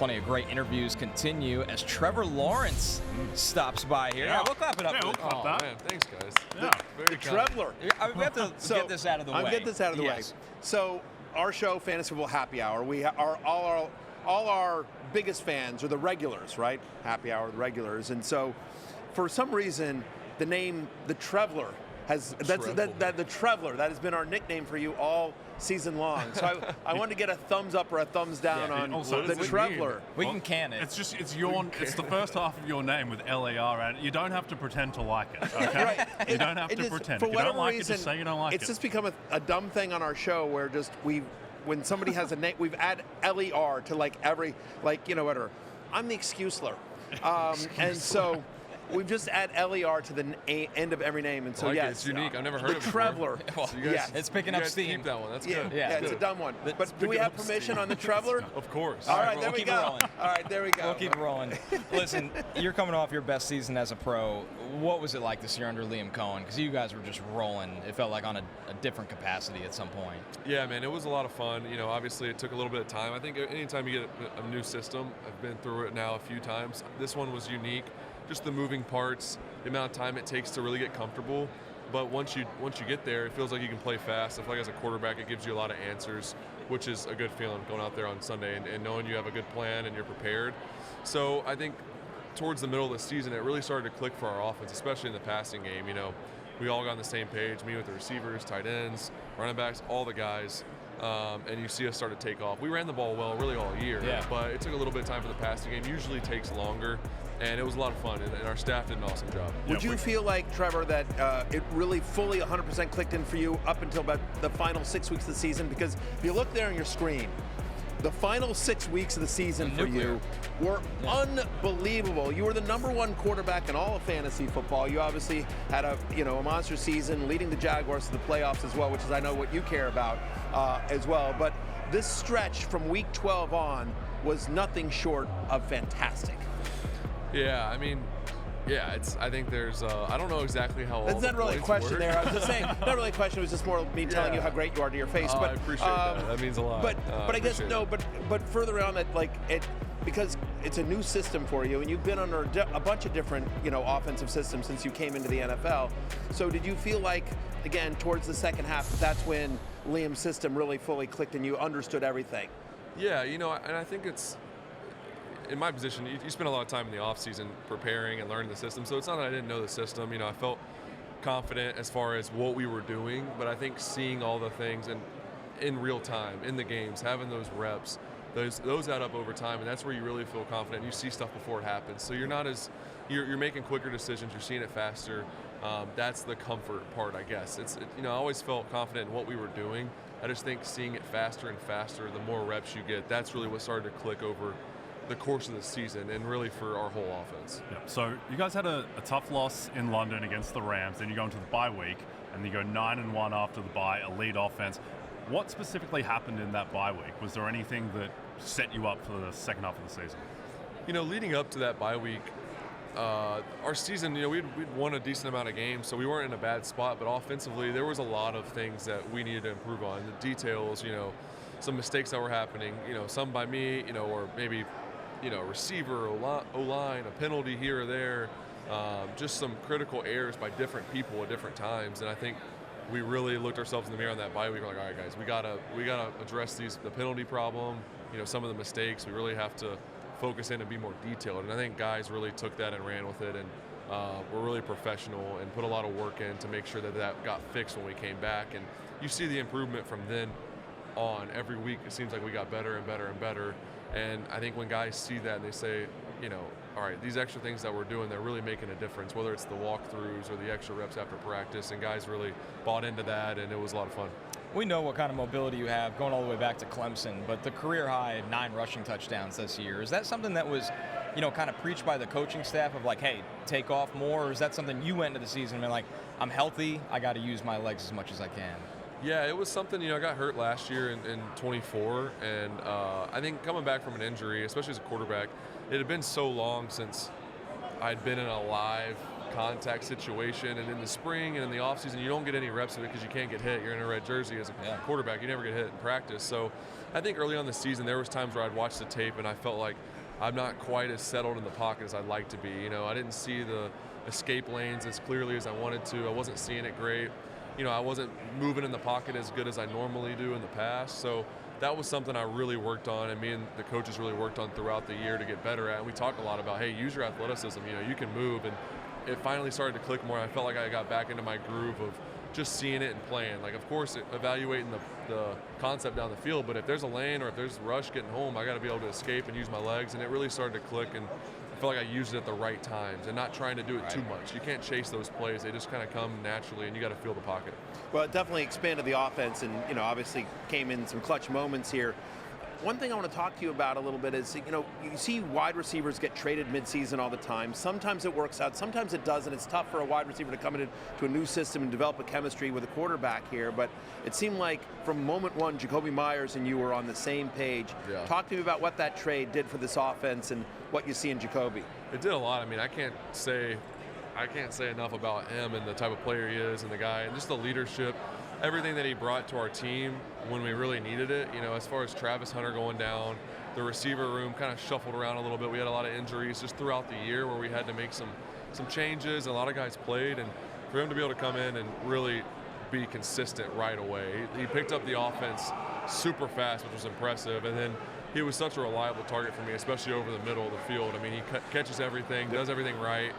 Plenty of great interviews continue as Trevor Lawrence stops by here. Yeah, we'll clap it up. Yeah, we'll clap that. Man, thanks, guys. Yeah. Very Trevor. We have to get this out of the way. I'll get this out of the way. So our show, Fantasy Football Happy Hour, we are all our biggest fans are the regulars, right? Happy Hour, the regulars. And so for some reason, the name, the Trevler, the Trevler, that has been our nickname for you all season long. So I wanted to get a thumbs up or a thumbs down on the Trevler. We can can it. It's the first half of your name with LAR, and you don't have to pretend to like it. Okay? Right. You don't have to pretend. For If you whatever don't like reason, it, just say you don't like it. It's just become a dumb thing on our show where when somebody has a name, we've added LER to whatever. I'm the excuseler. And so we've just add LER to the end of every name. And so, yes. It's unique. I've never heard of it before. Trevler. Well, So you guys, it's picking up steam. Keep that one. That's Yeah, good. yeah, it's a dumb one. But do we have permission on the Trevler? Of course. All right, we'll there we keep it go. rolling. All right, there we go. We'll keep it rolling. Listen, you're coming off your best season as a pro. What was it like this year under Liam Cohen? Because you guys were just rolling. It felt like on a different capacity at some point. Yeah, man, it was a lot of fun. You know, obviously it took a little bit of time. I think anytime you get a new system, I've been through it now a few times. This one was unique. Just the moving parts, the amount of time it takes to really get comfortable. But once you get there, it feels like you can play fast. I feel like as a quarterback, it gives you a lot of answers, which is a good feeling going out there on Sunday and knowing you have a good plan and you're prepared. So I think towards the middle of the season, it really started to click for our offense, especially in the passing game. You know, we all got on the same page, me with the receivers, tight ends, running backs, all the guys. And you see us start to take off. We ran the ball well really all year, but it took a little bit of time for the passing game. Usually takes longer, and it was a lot of fun, and our staff did an awesome job. Would you feel like, Trevor, that it really fully 100% clicked in for you up until about the final 6 weeks of the season? Because if you look there on your screen, the final 6 weeks of the season for you were unbelievable. You were the #1 quarterback in all of fantasy football. You obviously had a monster season, leading the Jaguars to the playoffs as well, which is I know what you care about as well. But this stretch from week 12 on was nothing short of fantastic. Yeah, I mean, I think there's. I don't know exactly how. It's not really a question there. I was just saying, not really a question. It was just more me telling you how great you are to your face. But I appreciate that. That means a lot. But I guess no. But further on that, because it's a new system for you, and you've been under a bunch of different offensive systems since you came into the NFL. So did you feel like, again, towards the second half, that's when Liam's system really fully clicked and you understood everything? Yeah, and I think it's. In my position, you spend a lot of time in the offseason preparing and learning the system, so it's not that I didn't know the system. I felt confident as far as what we were doing, but I think seeing all the things in real time, in the games, having those reps, those add up over time, and that's where you really feel confident. You see stuff before it happens, so you're making quicker decisions, you're seeing it faster. That's the comfort part, I guess. I always felt confident in what we were doing. I just think seeing it faster and faster, the more reps you get, that's really what started to click over the course of the season and really for our whole offense. Yeah. So you guys had a tough loss in London against the Rams, then you go into the bye week, and you go 9-1 after the bye, elite offense. What specifically happened in that bye week? Was there anything that set you up for the second half of the season? Leading up to that bye week, our season, we'd won a decent amount of games, so we weren't in a bad spot, but offensively, there was a lot of things that we needed to improve on. The details, some mistakes that were happening, some by me, or maybe receiver, O-line, a penalty here or there, just some critical errors by different people at different times. And I think we really looked ourselves in the mirror on that bye week. We're like, all right, guys, we gotta address the penalty problem. Some of the mistakes. We really have to focus in and be more detailed. And I think guys really took that and ran with it. And we're really professional and put a lot of work in to make sure that got fixed when we came back. And you see the improvement from then on. Every week, it seems like we got better and better and better. And I think when guys see that and they say, all right, these extra things that we're doing, they're really making a difference, whether it's the walkthroughs or the extra reps after practice, and guys really bought into that, and it was a lot of fun. We know what kind of mobility you have going all the way back to Clemson, but the career high 9 rushing touchdowns this year, is that something that was, kind of preached by the coaching staff of like, hey, take off more, or is that something you went into the season and been like, I'm healthy, I got to use my legs as much as I can? Yeah, it was something, I got hurt last year in 24, and I think coming back from an injury, especially as a quarterback, it had been so long since I'd been in a live contact situation, and in the spring and in the offseason, you don't get any reps of it because you can't get hit. You're in a red jersey as a quarterback. You never get hit in practice. So I think early on the season, there was times where I'd watch the tape and I felt like I'm not quite as settled in the pocket as I'd like to be. You know, I didn't see the escape lanes as clearly as I wanted to. I wasn't seeing it great. You know, I wasn't moving in the pocket as good as I normally do in the past. So that was something I really worked on, and me and the coaches really worked on throughout the year to get better at. And we talked a lot about, hey, use your athleticism. You know, you can move. And it finally started to click more. I felt like I got back into my groove of just seeing it and playing. Like, of course, evaluating the concept down the field, but if there's a lane or if there's a rush getting home, I got to be able to escape and use my legs. And it really started to click, and I feel like I used it at the right times and not trying to do it too much. You can't chase those plays. They just kind of come naturally, and you got to feel the pocket. Well, it definitely expanded the offense, and, you know, obviously came in some clutch moments here. One thing I want to talk to you about a little bit is, you know, you see wide receivers get traded midseason all the time. Sometimes it works out, sometimes it doesn't. It's tough for a wide receiver to come into a new system and develop a chemistry with a quarterback here. But it seemed like from moment one, Jakobi Meyers and you were on the same page. Yeah. Talk to me about what that trade did for this offense and what you see in Jakobi. It did a lot. I mean, I can't say enough about him and the type of player he is and the guy and just the leadership, everything that he brought to our team when we really needed it. You know, as far as Travis Hunter going down, the receiver room kind of shuffled around a little bit. We had a lot of injuries just throughout the year where we had to make some changes, and a lot of guys played, and for him to be able to come in and really be consistent right away. He picked up the offense super fast, which was impressive, and then he was such a reliable target for me, especially over the middle of the field. I mean, he catches everything, does everything right,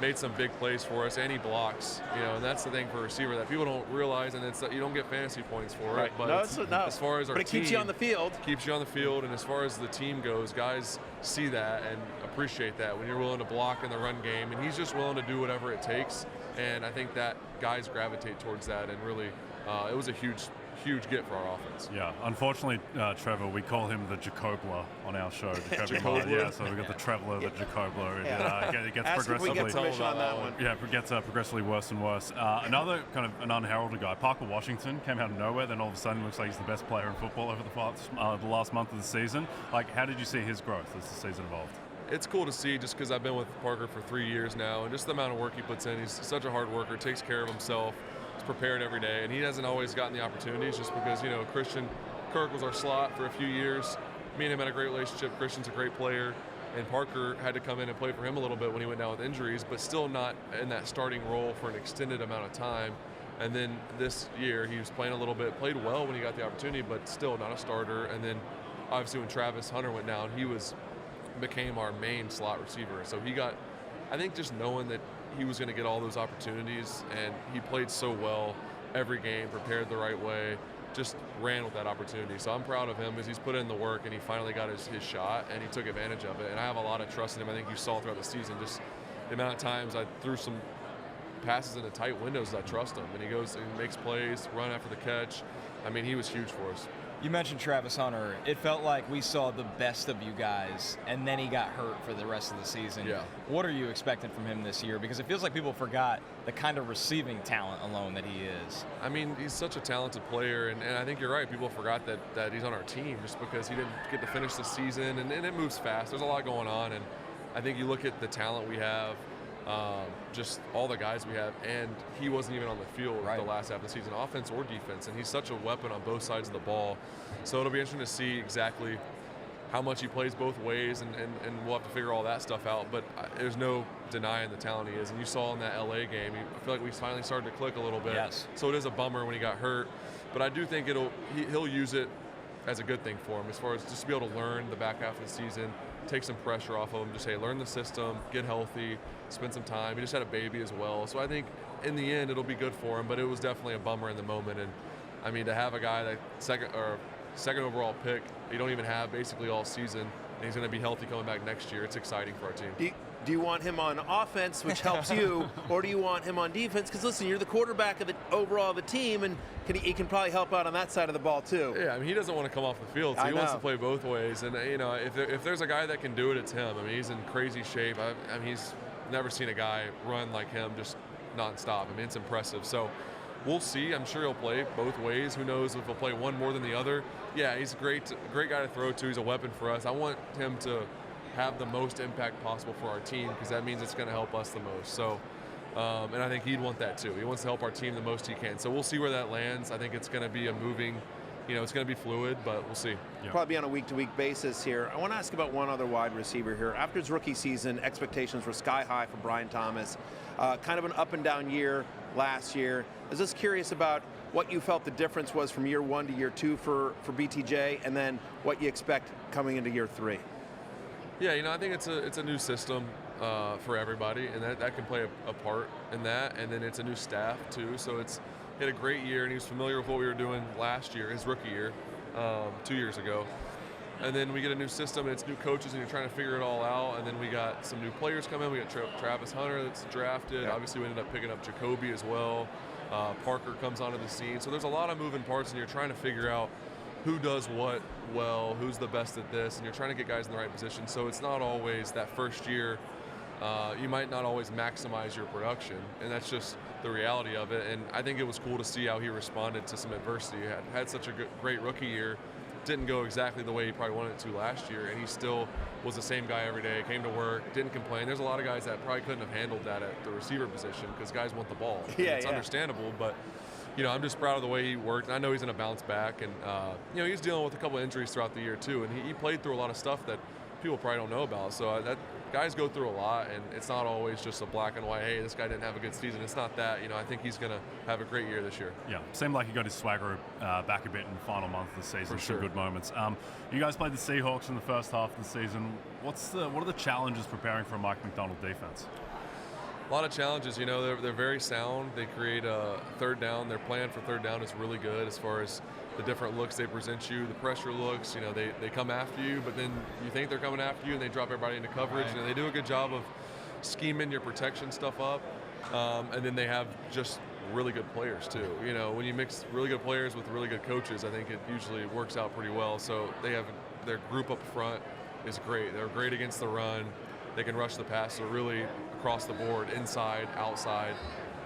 made some big plays for us, and he blocks. You know, and that's the thing for a receiver that people don't realize, and it's that you don't get fantasy points for it. But no, as far as our but it team, keeps you on the field. Keeps you on the field, and as far as the team goes, guys see that and appreciate that when you're willing to block in the run game, and he's just willing to do whatever it takes. And I think that guys gravitate towards that, and really, it was a huge get for our offense. Yeah, unfortunately, Trevor, we call him the Jacobler on our show. Jacobler? Yeah, so we've got the Traveler, the Jacobler. It gets Ask if we progressively. get permission on that one. Yeah, it gets progressively worse and worse. Another kind of an unheralded guy, Parker Washington, came out of nowhere. Then all of a sudden, looks like he's the best player in football over the last month of the season. Like, how did you see his growth as the season evolved? It's cool to see, just because I've been with Parker for 3 years now, and just the amount of work he puts in. He's such a hard worker, takes care of himself. He's prepared every day, and he hasn't always gotten the opportunities just because, you know, Christian Kirk was our slot for a few years. Me and him had a great relationship. Christian's a great player, and Parker had to come in and play for him a little bit when he went down with injuries, but still not in that starting role for an extended amount of time. And then this year, he was playing a little bit, played well when he got the opportunity, but still not a starter. And then, obviously, when Travis Hunter went down, he became our main slot receiver. So he got, I think, just knowing that he was going to get all those opportunities, and he played so well every game, prepared the right way, just ran with that opportunity. So I'm proud of him because he's put in the work, and he finally got his shot, and he took advantage of it. And I have a lot of trust in him. I think you saw throughout the season just the amount of times I threw some passes into tight windows. I trust him, and he goes and makes plays, run after the catch. I mean, he was huge for us. You mentioned Travis Hunter. It felt like we saw the best of you guys, and then he got hurt for the rest of the season. Yeah. What are you expecting from him this year? Because it feels like people forgot the kind of receiving talent alone that he is. I mean, he's such a talented player, and I think you're right. People forgot that he's on our team just because he didn't get to finish the season, and it moves fast. There's a lot going on, and I think you look at the talent we have, just all the guys we have, and he wasn't even on the field the last half of the season, offense or defense, and he's such a weapon on both sides of the ball. So it'll be interesting to see exactly how much he plays both ways, and we'll have to figure all that stuff out. But there's no denying the talent he is, and you saw in that LA game, I feel like we finally started to click a little bit. Yes. So it is a bummer when he got hurt, but I do think he'll use it as a good thing for him, as far as just to be able to learn the back half of the season, take some pressure off of him, just learn the system, get healthy, spend some time. He just had a baby as well. So I think in the end it'll be good for him, but it was definitely a bummer in the moment. And I mean, to have a guy that second overall pick you don't even have basically all season, and he's going to be healthy coming back next year, it's exciting for our team. Do you want him on offense, which helps you, or do you want him on defense? Because listen, you're the quarterback of the overall of the team, and he can probably help out on that side of the ball too. Yeah, I mean, he doesn't want to come off the field, so he wants to play both ways. And you know, if there's a guy that can do it, it's him. I mean, he's in crazy shape. I mean, he's never seen a guy run like him just nonstop. I mean, it's impressive. So we'll see. I'm sure he'll play both ways. Who knows if he'll play one more than the other? Yeah, he's a great guy to throw to. He's a weapon for us. I want him to have the most impact possible for our team, because that means it's going to help us the most. So And I think he'd want that too. He wants to help our team the most he can. So we'll see where that lands. I think it's going to be a moving, it's going to be fluid, but we'll see. Yeah. Probably on a week-to-week basis here. I want to ask about one other wide receiver here. After his rookie season, expectations were sky high for Brian Thomas. Kind of an up-and-down year last year. I was just curious about what you felt the difference was from year 1 to year 2 for BTJ, and then what you expect coming into year 3. Yeah, I think it's a new system for everybody, and that can play a part in that. And then it's a new staff too, so he had a great year, and he was familiar with what we were doing last year, his rookie year, 2 years ago. And then we get a new system, and it's new coaches, and you're trying to figure it all out. And then we got some new players come in. We got Travis Hunter that's drafted. Yeah. Obviously, we ended up picking up Jakobi as well. Parker comes onto the scene. So there's a lot of moving parts, and you're trying to figure out who does what well, who's the best at this, and you're trying to get guys in the right position. So it's not always that first year. You might not always maximize your production, and that's just the reality of it. And I think it was cool to see how he responded to some adversity. He had such a great rookie year. Didn't go exactly the way he probably wanted it to last year, and he still was the same guy every day, came to work, didn't complain. There's a lot of guys that probably couldn't have handled that at the receiver position because guys want the ball. Yeah, it's understandable, but I'm just proud of the way he worked. And I know he's going to bounce back, and he's dealing with a couple of injuries throughout the year too, and he played through a lot of stuff that people probably don't know about. So that guys go through a lot, and it's not always just a black and white, hey, this guy didn't have a good season. It's not that. I think he's going to have a great year this year. Yeah, seemed like he got his swagger back a bit in the final month of the season. For sure. Some good moments. You guys played the Seahawks in the first half of the season. What are the challenges preparing for a Mike McDonald defense? A lot of challenges. They're very sound. They create a third down. Their plan for third down is really good as far as the different looks they present you, the pressure looks. They come after you, but then you think they're coming after you, and they drop everybody into coverage. Right. They do a good job of scheming your protection stuff up, and then they have just really good players too. When you mix really good players with really good coaches, I think it usually works out pretty well. So they have their group up front is great. They're great against the run. They can rush the passer really across the board, inside, outside.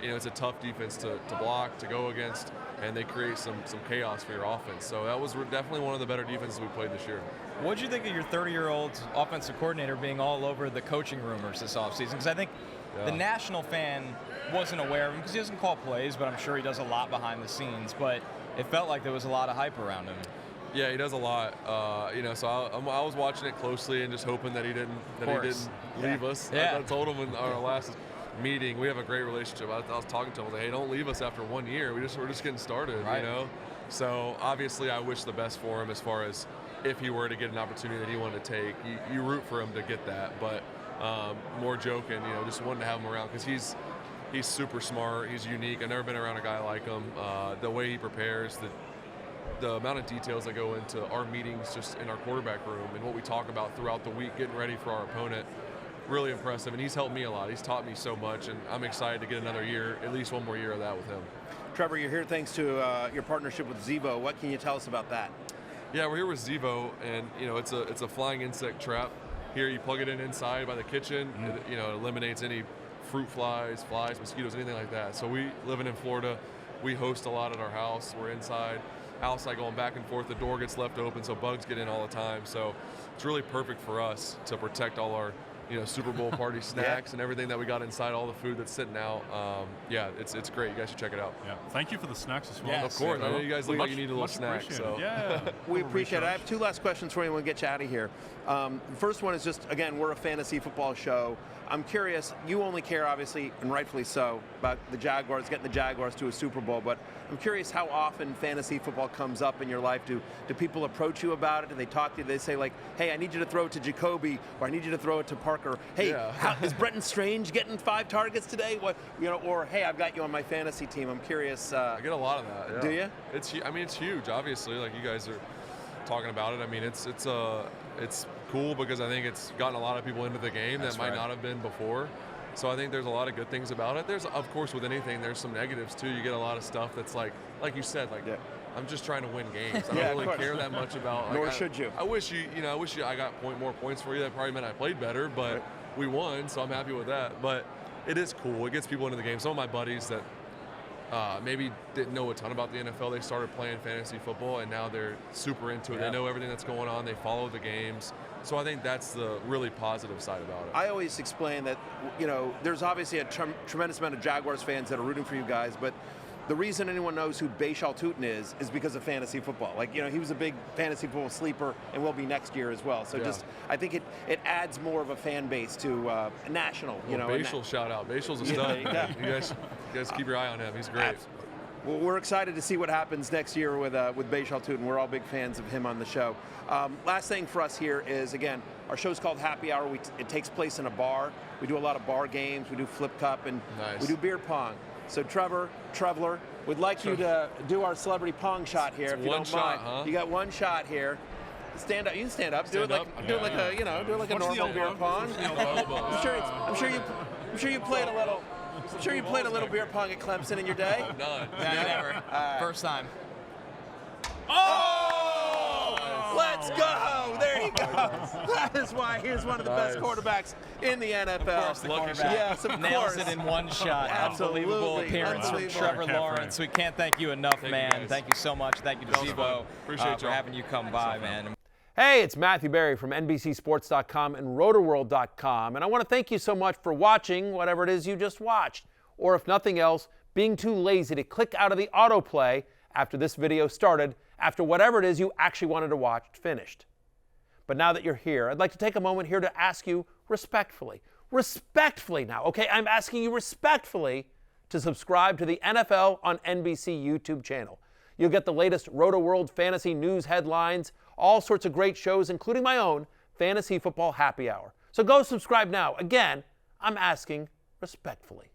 It's a tough defense to block, to go against, and they create some chaos for your offense. So that was definitely one of the better defenses we played this year. What did you think of your 30-year-old offensive coordinator being all over the coaching rumors this offseason? Because I think the national fan wasn't aware of him because he doesn't call plays, but I'm sure he does a lot behind the scenes. But it felt like there was a lot of hype around him. Yeah, he does a lot. So I was watching it closely and just hoping that he didn't leave us. Yeah. I told him in our last meeting, we have a great relationship. I was talking to him, I was like, hey, don't leave us after 1 year. We're just getting started, right. So obviously I wish the best for him as far as if he were to get an opportunity that he wanted to take. You root for him to get that, but more joking, just wanting to have him around because he's super smart. He's unique. I've never been around a guy like him. The way he prepares, the amount of details that go into our meetings just in our quarterback room and what we talk about throughout the week, getting ready for our opponent, really impressive. And he's helped me a lot. He's taught me so much, and I'm excited to get another year, at least one more year of that with him. Trevor, you're here thanks to your partnership with Zevo. What can you tell us about that? Yeah, we're here with Zevo, and it's a flying insect trap. Here, you plug it in inside by the kitchen. It eliminates any fruit flies, mosquitoes, anything like that. So we living in Florida, we host a lot at our house. We're inside, outside, going back and forth. The door gets left open, so bugs get in all the time. So it's really perfect for us to protect all our Super Bowl party snacks and everything that we got inside, all the food that's sitting out. It's great. You guys should check it out. Yeah, thank you for the snacks as well. Yeah, of course. I know you guys look like you need a little snack. So. Yeah, we appreciate it. I have two last questions for you and we'll get you out of here. The first one is just, again, we're a fantasy football show. I'm curious, you only care, obviously, and rightfully so, about the Jaguars, getting the Jaguars to a Super Bowl, but I'm curious how often fantasy football comes up in your life. Do people approach you about it? Do they talk to you? Do they say, like, hey, I need you to throw it to Jakobi, or I need you to throw it to Parker. Hey, is Bretton Strange getting 5 targets today? Or, hey, I've got you on my fantasy team. I'm curious. I get a lot of that, yeah. Do you? It's huge, obviously, like you guys are talking about it. I mean, it's cool because I think it's gotten a lot of people into the game that might not have been before. So I think there's a lot of good things about it. There's, of course, with anything, there's some negatives too. You get a lot of stuff that's like you said, I'm just trying to win games. I don't really care that much about. Nor should you. I wish I got more points for you. That probably meant I played better, but we won, so I'm happy with that. But it is cool. It gets people into the game. Some of my buddies that maybe didn't know a ton about the NFL, they started playing fantasy football, and now they're super into it. They know everything that's going on. They follow the games. So I think that's the really positive side about it. I always explain that, there's obviously a tremendous amount of Jaguars fans that are rooting for you guys, but the reason anyone knows who Bashal Tutin is because of fantasy football. Like, he was a big fantasy football sleeper and will be next year as well. So I think it adds more of a fan base to national, Bashal shout out. Bashal's a stud. You guys keep your eye on him. He's great. Well, we're excited to see what happens next year with Bashal Tutin. We're all big fans of him on the show. Last thing for us here is, again, our show's called Happy Hour. It takes place in a bar. We do a lot of bar games. We do flip cup, and we do beer pong. So Trevor, we'd like you to do our celebrity pong shot here, if you don't mind. Huh? You got one shot here. Stand up. You can stand up. Do it like a normal beer pong. I'm sure you played a little. I'm sure you played a little beer pong at Clemson in your day. None. Never. First time. Let's go! There he goes. That is why he's one of the best quarterbacks in the NFL. Of course, the quarterback nails it in one shot. Unbelievable appearance from Trevor Lawrence. We can't thank you enough, man. Thank you so much. Thank you to Zivo for having you come by, man. Hey, it's Matthew Berry from NBCSports.com and Rotoworld.com, and I want to thank you so much for watching whatever it is you just watched, or if nothing else, being too lazy to click out of the autoplay after this video started, after whatever it is you actually wanted to watch finished. But now that you're here, I'd like to take a moment here to ask you respectfully now, okay? I'm asking you respectfully to subscribe to the NFL on NBC YouTube channel. You'll get the latest Roto-World fantasy news headlines, all sorts of great shows, including my own Fantasy Football Happy Hour. So go subscribe now. Again, I'm asking respectfully.